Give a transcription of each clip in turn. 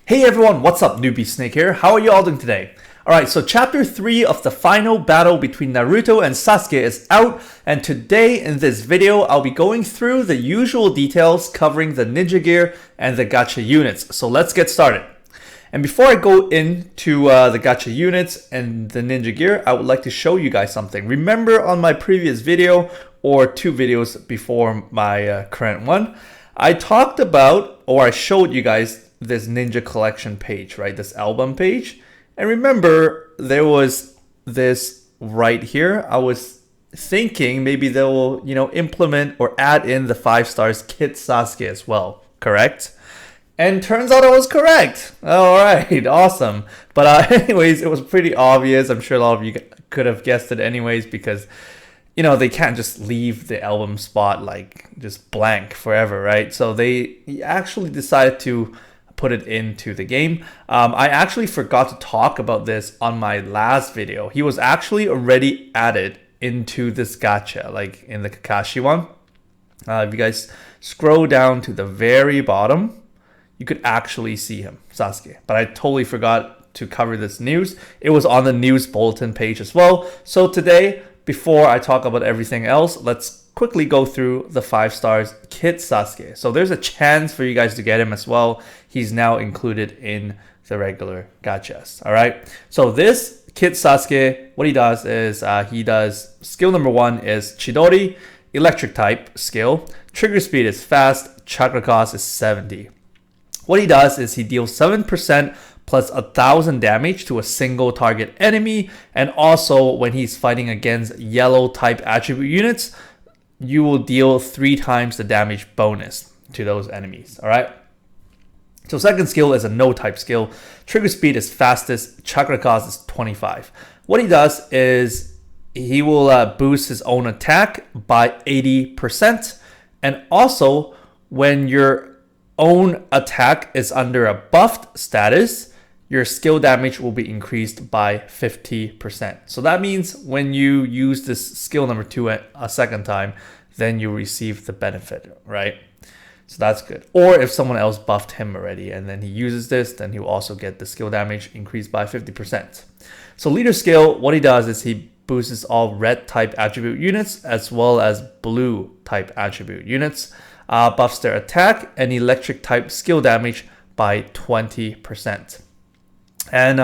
Hey everyone, what's up? Newbie Snake here. How are you all doing today? Alright, so chapter 3 of the final battle between Naruto and Sasuke is out, and today in this video I'll be going through the usual details covering the ninja gear and the gacha units. So let's get started. And before I go into the gacha units and the ninja gear, I would like to show you guys something. Remember on my previous video, or 2 videos before my current one, I talked about, or I showed you guys this ninja collection page, right? This album page. And remember, there was this right here. I was thinking maybe they will, implement or add in the 5 stars Kid Sasuke as well, correct? And turns out I was correct. All right, awesome. But anyways, it was pretty obvious. I'm sure a lot of you could have guessed it anyways because, they can't just leave the album spot like just blank forever, right? So they actually decided to put it into the game. I actually forgot to talk about this on my last video. He was actually already added into this gacha, like in the Kakashi one. If you guys scroll down to the very bottom, you could actually see him, Sasuke. But I totally forgot to cover this news. It was on the news bulletin page as well. So today, before I talk about everything else, let's quickly go through the 5 stars Kid Sasuke. So there's a chance for you guys to get him as well. He's now included in the regular gachas. All right. So this Kid Sasuke, what he does is he does skill number 1 is Chidori, electric type skill. Trigger speed is fast. Chakra cost is 70. What he does is he deals 7% plus 1,000 damage to a single target enemy. And also when he's fighting against yellow type attribute units, you will deal 3 times the damage bonus to those enemies. All right. So second skill is a no type skill. Trigger speed is fastest. Chakra cost is 25. What he does is he will boost his own attack by 80%. And also when your own attack is under a buffed status, your skill damage will be increased by 50%. So that means when you use this skill number 2 a second time, then you receive the benefit, right? So that's good. Or if someone else buffed him already and then he uses this, then he will also get the skill damage increased by 50%. So leader skill, what he does is he boosts all red type attribute units as well as blue type attribute units, buffs their attack and electric type skill damage by 20%. And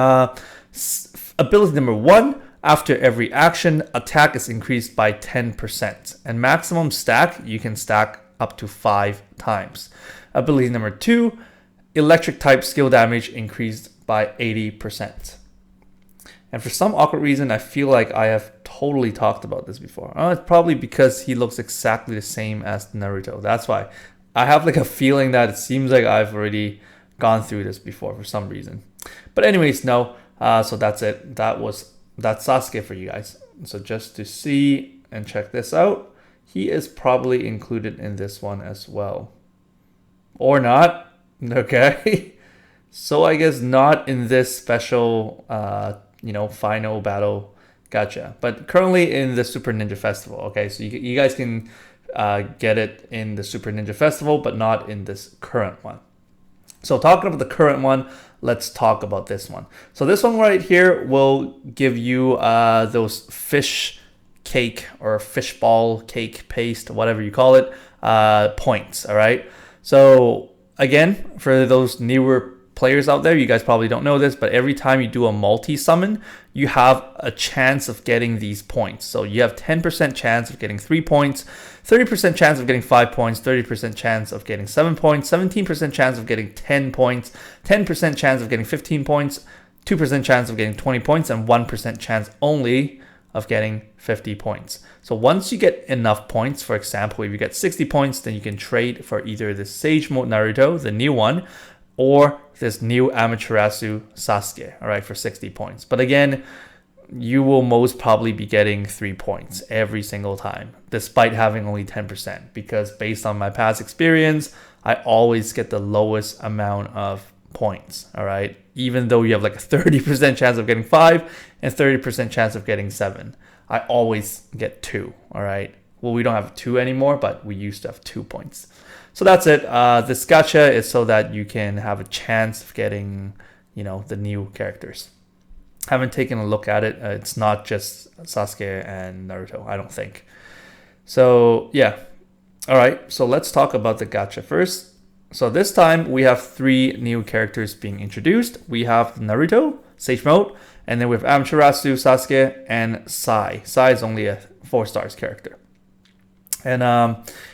ability number 1, after every action, attack is increased by 10%. And maximum stack, you can stack up to 5 times. Ability number 2, electric type skill damage increased by 80%. And for some awkward reason, I feel like I have totally talked about this before. It's probably because he looks exactly the same as Naruto. That's why. I have like a feeling that it seems like I've already gone through this before for some reason. But anyways, no. So that's it. That's Sasuke for you guys. So just to see and check this out, he is probably included in this one as well. Or not. Okay. So I guess not in this special, final battle gacha. But currently in the Super Ninja Festival. Okay, so you guys can get it in the Super Ninja Festival, but not in this current one. So talking about the current one, let's talk about this one. So this one right here will give you those fish cake or fish ball cake paste, whatever you call it, points, all right? So again, for those newer players out there, you guys probably don't know this, but every time you do a multi-summon, you have a chance of getting these points. So you have 10% chance of getting 3 points, 30% chance of getting 5 points, 30% chance of getting 7 points, 17% chance of getting 10 points, 10% chance of getting 15 points, 2% chance of getting 20 points, and 1% chance only of getting 50 points. So once you get enough points, for example, if you get 60 points, then you can trade for either the Sage Mode Naruto, the new one, or this new Amaterasu Sasuke, all right, for 60 points. But again, you will most probably be getting 3 points every single time, despite having only 10%, because based on my past experience, I always get the lowest amount of points, all right? Even though you have like a 30% chance of getting 5 and 30% chance of getting 7, I always get 2, all right? Well, we don't have 2 anymore, but we used to have 2 points. So that's it. This gacha is so that you can have a chance of getting, the new characters. Haven't taken a look at it. It's not just Sasuke and Naruto, I don't think. So yeah. All right, so let's talk about the gacha first. So this time we have 3 new characters being introduced. We have Naruto, Sage Mode, and then we have Amaterasu Sasuke and Sai. Sai is only a 4 stars character. And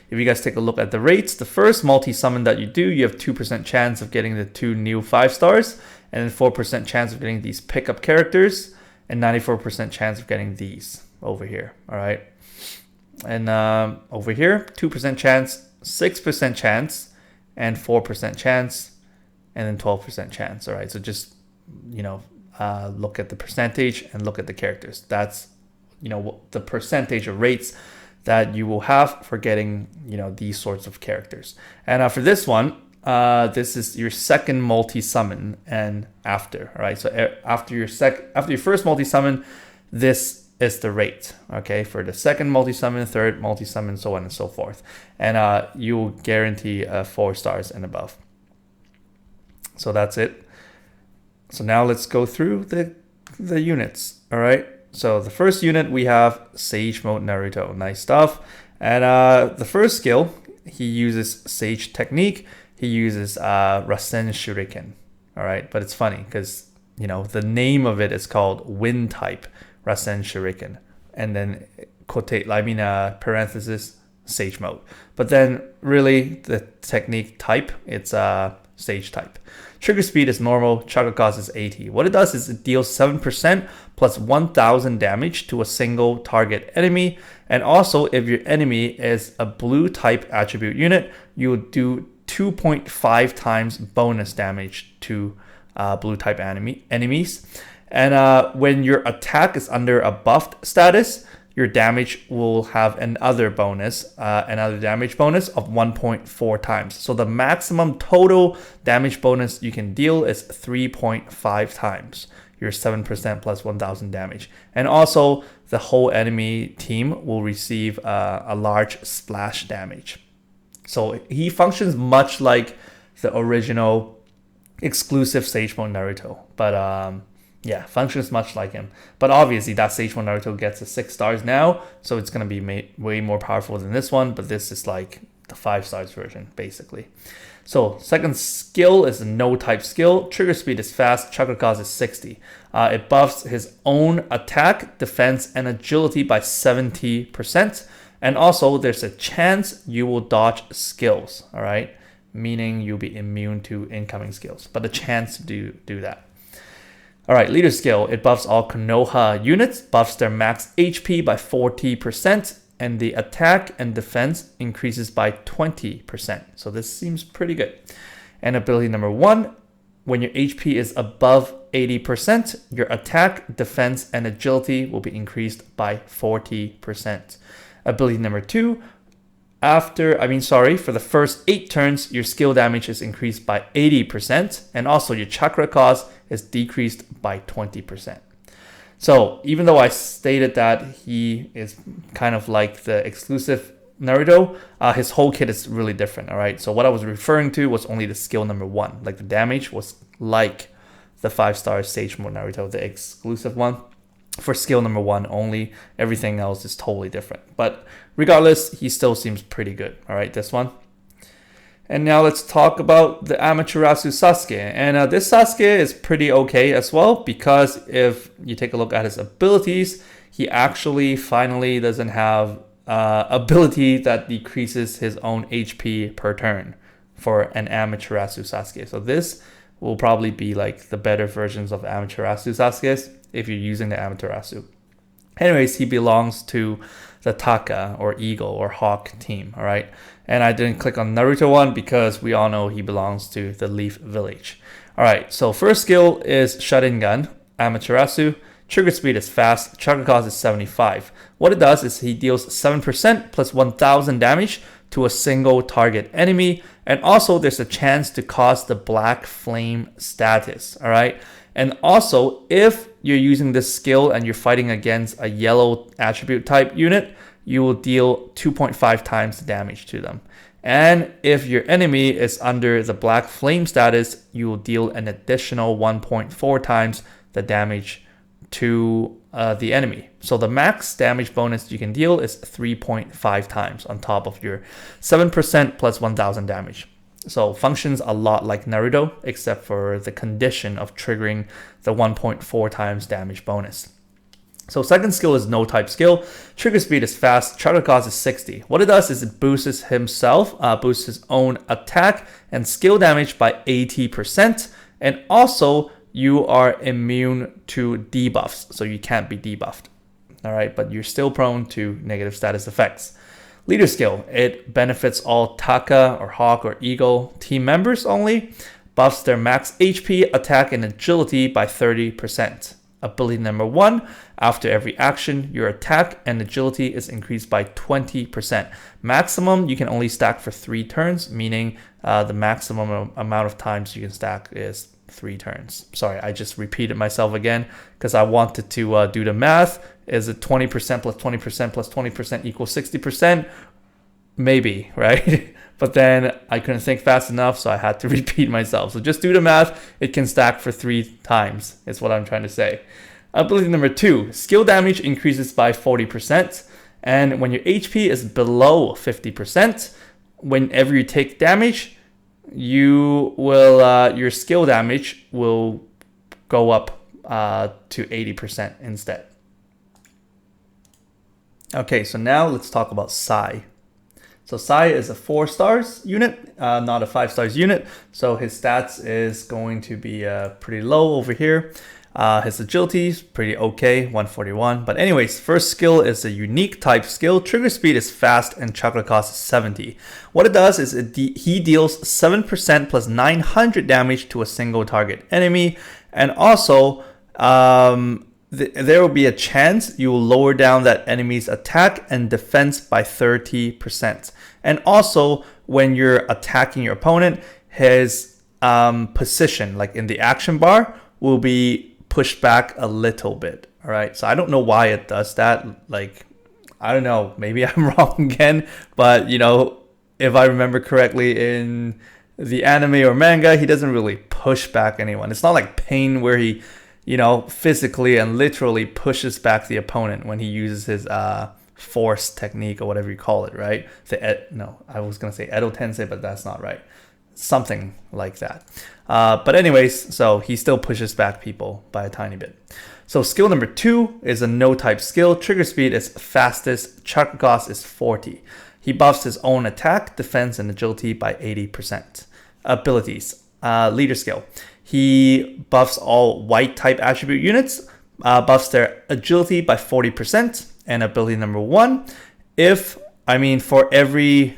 if you guys take a look at the rates, the first multi-summon that you do, you have 2% chance of getting the 2 new 5 stars, and then 4% chance of getting these pickup characters, and 94% chance of getting these over here. All right. And over here, 2% chance, 6% chance, and 4% chance, and then 12% chance. All right, so just look at the percentage and look at the characters. That's the percentage of rates that you will have for getting these sorts of characters. And for this one, this is your second multi-summon and after. All right, so after your first multi-summon, this is the rate, okay, for the second multi-summon, third multi-summon, so on and so forth. And you will guarantee 4 stars and above. So that's it. So now let's go through the units, all right? So the first unit, we have Sage Mode Naruto. Nice stuff. And the first skill, he uses Sage Technique. He uses Rasen Shuriken, all right? But it's funny because, the name of it is called Wind Type Rasen Shuriken, and then parenthesis Sage Mode. But then really the technique type, it's Sage type. Trigger speed is normal, chakra cost is 80. What it does is it deals 7% plus 1000 damage to a single target enemy. And also if your enemy is a blue type attribute unit, you will do 2.5 times bonus damage to blue type enemies. And when your attack is under a buffed status, your damage will have another damage bonus of 1.4 times. So the maximum total damage bonus you can deal is 3.5 times your 7% plus 1000 damage. And also the whole enemy team will receive a large splash damage. So he functions much like the original exclusive Sage Mode Naruto, but yeah, functions much like him. But obviously that Sage Mode Naruto gets a 6 stars now, so it's going to be way more powerful than this one, but this is like the 5 stars version, basically. So second skill is a no type skill. Trigger speed is fast, chakra cost is 60. It buffs his own attack, defense, and agility by 70%. And also there's a chance you will dodge skills, all right? Meaning you'll be immune to incoming skills, but a chance to do that. All right, leader skill, it buffs all Konoha units, buffs their max HP by 40%, and the attack and defense increases by 20%. So this seems pretty good. And ability number 1, when your HP is above 80%, your attack, defense, and agility will be increased by 40%. Ability number 2, for the first 8 turns, your skill damage is increased by 80%, and also your chakra cost is decreased by 20%. So even though I stated that he is kind of like the exclusive Naruto, his whole kit is really different, all right? So what I was referring to was only the skill number 1. Like the damage was like the 5-star Sage Mode Naruto, the exclusive one. For skill number 1 only, everything else is totally different. But regardless, he still seems pretty good, all right, this one. And now let's talk about the Amaterasu Sasuke. And this Sasuke is pretty okay as well, because if you take a look at his abilities, he actually finally doesn't have ability that decreases his own HP per turn for an Amaterasu Sasuke. So this will probably be like the better versions of Amaterasu Sasuke's if you're using the Amaterasu. Anyways, he belongs to the Taka or Eagle or Hawk team, all right? And I didn't click on Naruto one because we all know he belongs to the Leaf Village. All right, so first skill is Sharingan, Amaterasu. Trigger speed is fast, chakra cost is 75. What it does is he deals 7% plus 1000 damage to a single target enemy. And also there's a chance to cause the black flame status, all right? And also, if you're using this skill and you're fighting against a yellow attribute type unit, you will deal 2.5 times the damage to them. And if your enemy is under the black flame status, you will deal an additional 1.4 times the damage to the enemy. So the max damage bonus you can deal is 3.5 times on top of your 7% plus 1000 damage. So functions a lot like Naruto, except for the condition of triggering the 1.4 times damage bonus. So second skill is no type skill. Trigger speed is fast. Chakra cost is 60. What it does is it boosts himself, boosts his own attack and skill damage by 80%. And also you are immune to debuffs, so you can't be debuffed. All right, but you're still prone to negative status effects. Leader skill, it benefits all Taka or Hawk or Eagle team members only. Buffs their max HP, attack, and agility by 30%. Ability number 1, after every action, your attack and agility is increased by 20%. Maximum, you can only stack for 3 turns, meaning the maximum amount of times you can stack is 3 turns. Sorry, I just repeated myself again because I wanted to do the math. Is it 20% plus 20% plus 20% equals 60%? Maybe, right? But then I couldn't think fast enough, so I had to repeat myself. So just do the math. It can stack for 3 times, is what I'm trying to say. Ability number 2, skill damage increases by 40%. And when your HP is below 50%, whenever you take damage, you will your skill damage will go up to 80% instead. Okay, so now let's talk about Sai. So Sai is a 4 stars unit, not a 5 stars unit. So his stats is going to be pretty low over here. His agility is pretty okay, 141. But anyways, first skill is a unique type skill. Trigger speed is fast and chakra cost is 70. What it does is he deals 7% plus 900 damage to a single target enemy. And also, there will be a chance you will lower down that enemy's attack and defense by 30%. And also, when you're attacking your opponent, his position, like in the action bar, will be pushed back a little bit. All right, so I don't know why it does that. Like, I don't know, maybe I'm wrong again, but you know, if I remember correctly, in the anime or manga, he doesn't really push back anyone. It's not like Pain where he, you know, physically and literally pushes back the opponent when he uses his force technique or whatever you call it, right? I was gonna say Edo Tensei, but that's not right. Something like that. But anyways, so he still pushes back people by a tiny bit. So skill number 2 is a no type skill. Trigger speed is fastest. Chakra cost is 40. He buffs his own attack, defense, and agility by 80%. Abilities. Leader skill. He buffs all white type attribute units, buffs their agility by 40%. And ability number 1, for every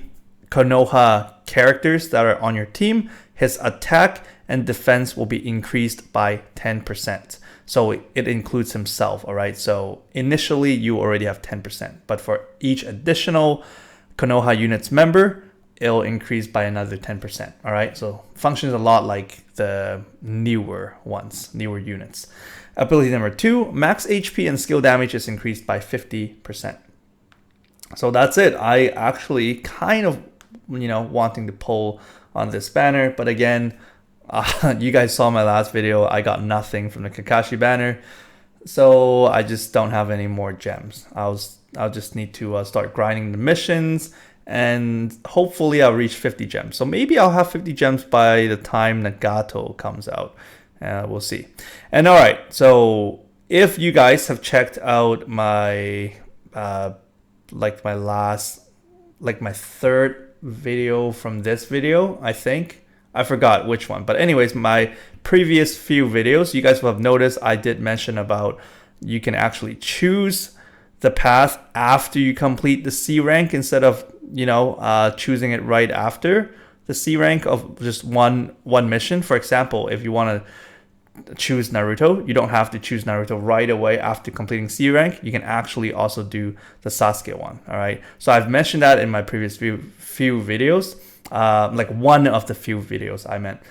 Konoha characters that are on your team, his attack and defense will be increased by 10%. So it includes himself, all right? So initially you already have 10%, but for each additional Konoha unit's member, it'll increase by another 10%, all right? So functions a lot like the newer units. Ability number 2, max HP and skill damage is increased by 50%. So that's it. I actually kind of, wanting to pull on this banner, but again, you guys saw my last video. I got nothing from the Kakashi banner, so I just don't have any more gems. I'll just need to start grinding the missions, and hopefully I'll reach 50 gems. So maybe I'll have 50 gems by the time Nagato comes out. We'll see. And all right, so if you guys have checked out my my third video from this video, I forgot which one, but anyways, my previous few videos, you guys will have noticed I did mention about you can actually choose the path after you complete the C rank instead of choosing it right after the C rank of just one mission. For example, if you want to choose Naruto, you don't have to choose Naruto right away after completing C rank. You can actually also do the Sasuke one. All right, so I've mentioned that in my previous few videos, like one of the few videos I meant.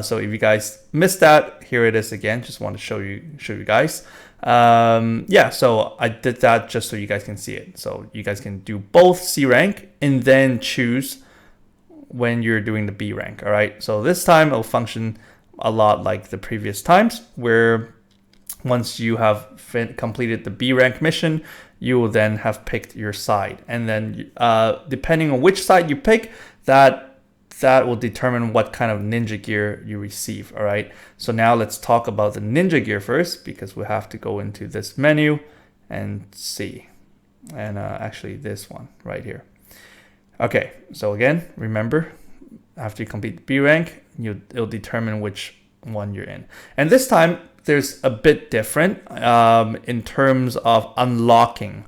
So if you guys missed that, here it is again. Just want to show you guys. So I did that just so you guys can see it. So you guys can do both C rank and then choose when you're doing the B rank, all right? So this time it'll function a lot like the previous times, where once you have completed the B rank mission, you will then have picked your side. And then depending on which side you pick, that will determine what kind of ninja gear you receive, all right? So now let's talk about the ninja gear first, because we have to go into this menu and see. And actually this one right here. Okay, so again, remember, after you complete the B rank, it'll determine which one you're in. And this time, there's a bit different in terms of unlocking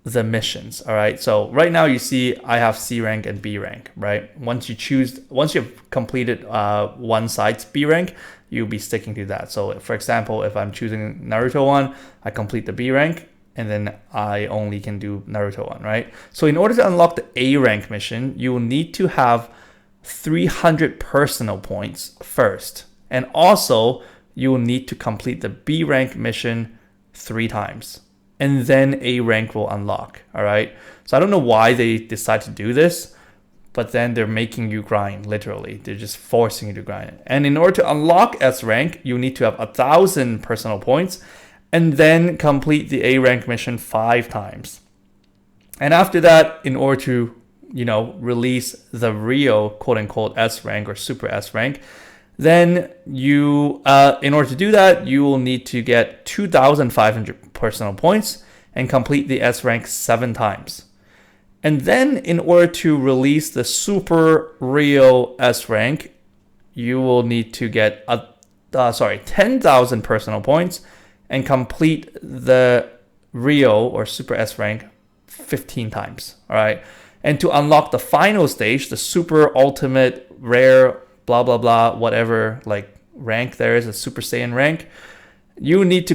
the missions, all right? So right now you see I have C rank and B rank, right? Once you've completed one side's B rank, you'll be sticking to that. So for example, if I'm choosing Naruto 1, I complete the B rank, and then I only can do Naruto 1, right? So in order to unlock the A rank mission, you will need to have 300 personal points first. And also, you will need to complete the B rank mission 3 times. And then A rank will unlock, all right? So I don't know why they decide to do this, but then they're making you grind, literally. They're just forcing you to grind. And in order to unlock S rank, you need to have 1,000 personal points and then complete the A rank mission 5 times. And after that, in order to, release the real quote unquote S rank or super S rank, then you, in order to do that, you will need to get 2,500 personal points and complete the S rank 7 times. And then in order to release the super real S rank, you will need to get 10,000 personal points and complete the Rio or Super S rank 15 times, all right? And to unlock the final stage, the Super Ultimate Rare, blah, blah, blah, whatever like rank there is, a Super Saiyan rank, you need to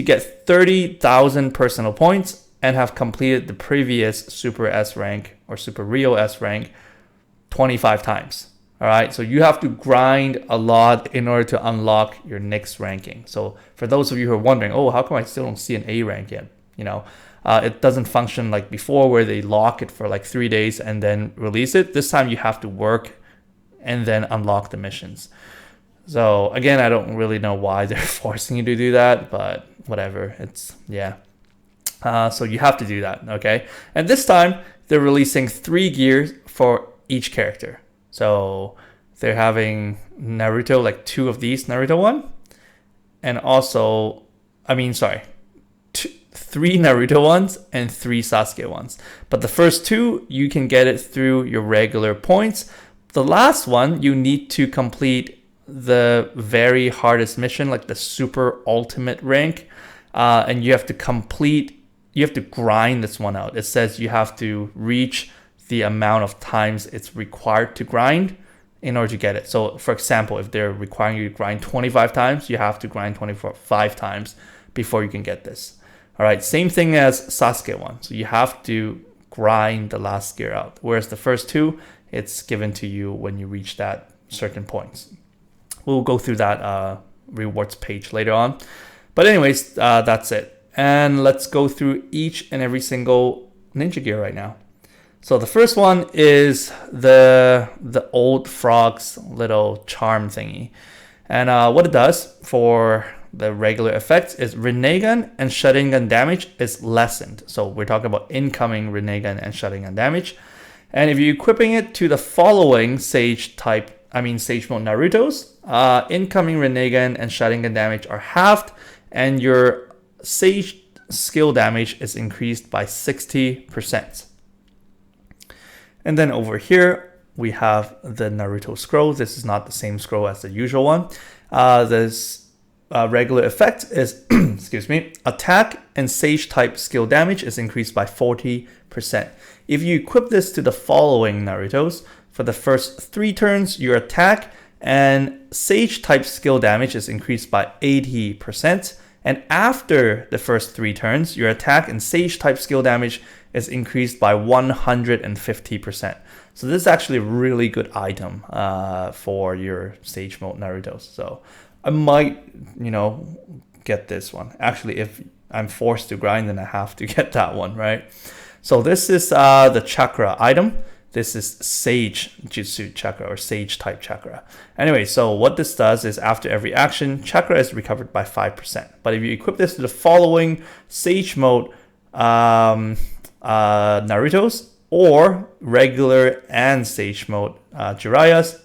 get 30,000 personal points and have completed the previous Super S rank or Super Rio S rank 25 times. All right, so you have to grind a lot in order to unlock your next ranking. So for those of you who are wondering, oh, how come I still don't see an A rank yet? It doesn't function like before where they lock it for like 3 days and then release it. This time you have to work and then unlock the missions. So again, I don't really know why they're forcing you to do that, but whatever. So you have to do that, okay? And this time they're releasing 3 gears for each character. So they're having Naruto, like 2 of these, Naruto 1, and also, 3 Naruto ones and 3 Sasuke ones. But the first 2, you can get it through your regular points. The last one, you need to complete the very hardest mission, like the super ultimate rank, and you have to grind this one out. It says you have to reach the amount of times it's required to grind in order to get it. So for example, if they're requiring you to grind 25 times, you have to grind 25 times before you can get this. All right, same thing as Sasuke one. So you have to grind the last gear out. Whereas the first 2, it's given to you when you reach that certain points. We'll go through that rewards page later on. But anyways, that's it. And let's go through each and every single ninja gear right now. So the first one is the old frog's little charm thingy. And what it does for the regular effects is Rinnegan and Sharingan damage is lessened. So we're talking about incoming Rinnegan and Sharingan damage. And if you're equipping it to the following Sage Mode Narutos, incoming Rinnegan and Sharingan damage are halved, and your Sage skill damage is increased by 60%. And then over here, we have the Naruto scroll. This is not the same scroll as the usual one. This regular effect is, attack and Sage type skill damage is increased by 40%. If you equip this to the following Narutos, for the first 3 turns, your attack and Sage type skill damage is increased by 80%. And after the first 3 turns, your attack and Sage type skill damage is increased by 150%. So this is actually a really good item for your Sage Mode Naruto. So I might, get this one. Actually, if I'm forced to grind, then I have to get that one, right? So this is the chakra item. This is Sage Jutsu Chakra or Sage type chakra. Anyway, so what this does is after every action, chakra is recovered by 5%. But if you equip this to the following Sage mode Naruto's or regular and Sage mode Jiraiya's,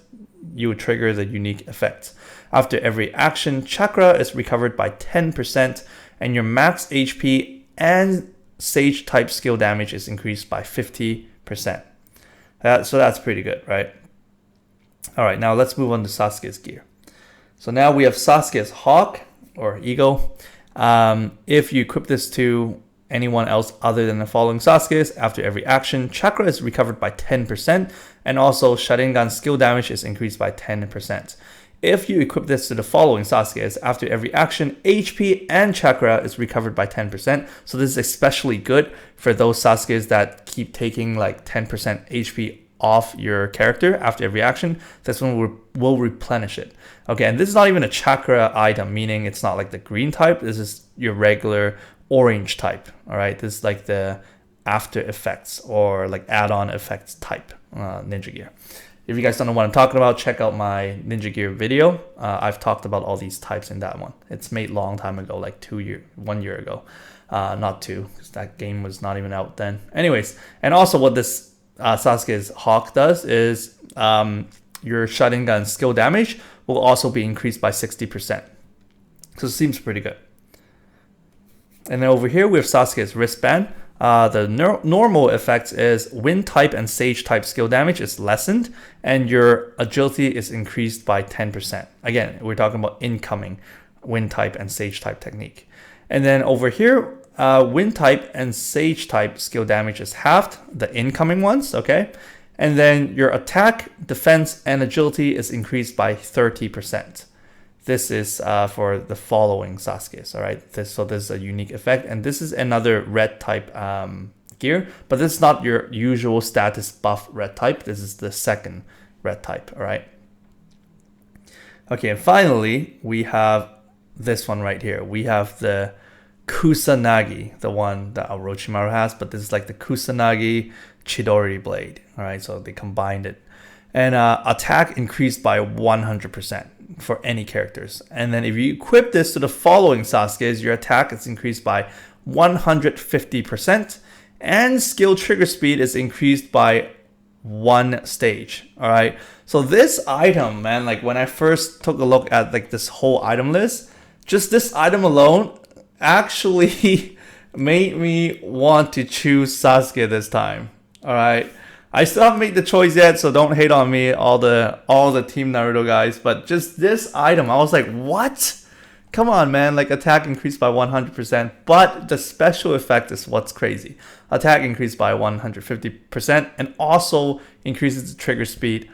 you would trigger the unique effect. After every action, chakra is recovered by 10% and your max HP and Sage type skill damage is increased by 50%. So that's pretty good, right? All right, now let's move on to Sasuke's gear. So now we have Sasuke's Hawk or Eagle. If you equip this to anyone else other than the following Sasuke's, after every action, chakra is recovered by 10%, and also Sharingan skill damage is increased by 10%. If you equip this to the following Sasuke's, after every action, HP and chakra is recovered by 10%. So this is especially good for those Sasuke's that keep taking like 10% HP off your character after every action. This one will replenish it. Okay, and this is not even a chakra item, meaning it's not like the green type. This is your regular orange type. All right, this is like the after effects or like add-on effects type ninja gear. If you guys don't know what I'm talking about, check out my Ninja Gear video. I've talked about all these types in that one. It's made long time ago, like 1 year ago. Not 2, because that game was not even out then. Anyways, and also what this Sasuke's Hawk does is your Sharingan skill damage will also be increased by 60%. So it seems pretty good. And then over here we have Sasuke's wristband. The normal effects is wind type and sage type skill damage is lessened and your agility is increased by 10%. Again, we're talking about incoming wind type and sage type technique. And then over here, wind type and sage type skill damage is halved, the incoming ones, okay? And then your attack, defense, and agility is increased by 30%. This is for the following Sasuke's, all right? So this is a unique effect, and this is another red type gear, but this is not your usual status buff red type. This is the second red type, all right? Okay, and finally, we have this one right here. We have the Kusanagi, the one that Orochimaru has, but this is like the Kusanagi Chidori blade, all right? So they combined it. And attack increased by 100%. For any characters. And then if you equip this to the following Sasuke's, your attack is increased by 150% and skill trigger speed is increased by 1 stage. All right. So this item, man, like when I first took a look at like this whole item list, just this item alone actually made me want to choose Sasuke this time. All right. I still haven't made the choice yet, so don't hate on me, all the Team Naruto guys. But just this item, I was like, what? Come on, man. Like, attack increased by 100%. But the special effect is what's crazy. Attack increased by 150% and also increases the trigger speed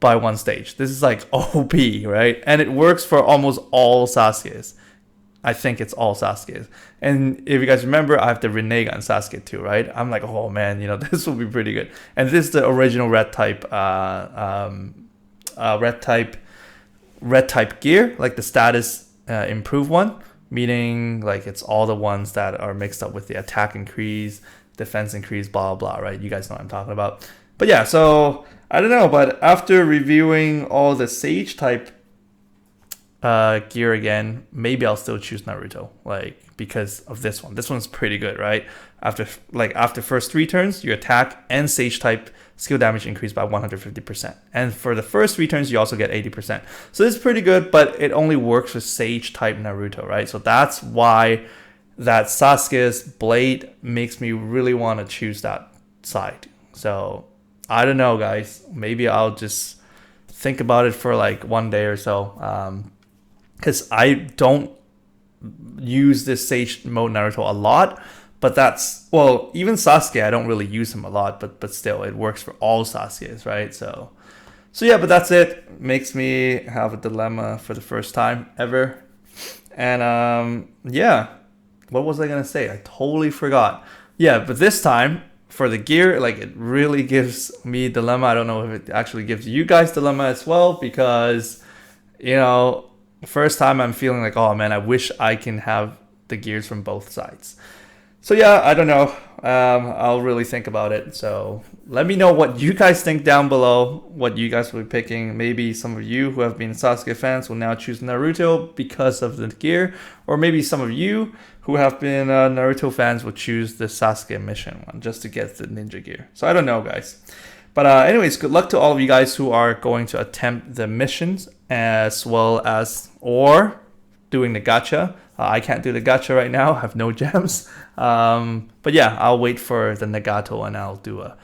by 1 stage. This is like OP, right? And it works for almost all Sasuke's. I think it's all Sasuke's. And if you guys remember, I have the Rinnegan Sasuke too, right? I'm like, oh man, you know, this will be pretty good. And this is the original red type gear, like the status improved one, meaning like it's all the ones that are mixed up with the attack increase, defense increase, blah, blah, right? You guys know what I'm talking about. But yeah, so I don't know, but after reviewing all the Sage type gear again, maybe I'll still choose Naruto, like because of this one. This one's pretty good, right? After first 3 turns, your attack and Sage type skill damage increased by 150%. And for the first 3 turns, you also get 80%. So this is pretty good, but it only works with Sage type Naruto, right? So that's why that Sasuke's blade makes me really want to choose that side. So I don't know, guys. Maybe I'll just think about it for like 1 day or so. Because I don't use this Sage mode Naruto a lot, but that's, well, even Sasuke, I don't really use him a lot, but still, it works for all Sasuke's, right? So yeah, but that's it. Makes me have a dilemma for the first time ever. And yeah, what was I gonna say? I totally forgot. Yeah, but this time for the gear, like it really gives me dilemma. I don't know if it actually gives you guys dilemma as well, because, you know, first time I'm feeling like, oh man, I wish I can have the gears from both sides. So yeah, I don't know. I'll really think about it. So let me know what you guys think down below, what you guys will be picking. Maybe some of you who have been Sasuke fans will now choose Naruto because of the gear, or maybe some of you who have been Naruto fans will choose the Sasuke mission one just to get the ninja gear. So I don't know, guys. But anyways, good luck to all of you guys who are going to attempt the missions as well as or doing the gacha. I can't do the gacha right now. I have no gems. But yeah, I'll wait for the Nagato and I'll do a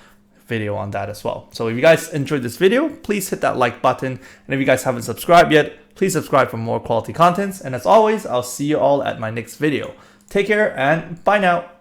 video on that as well. So if you guys enjoyed this video, please hit that like button. And if you guys haven't subscribed yet, please subscribe for more quality contents. And as always, I'll see you all at my next video. Take care and bye now.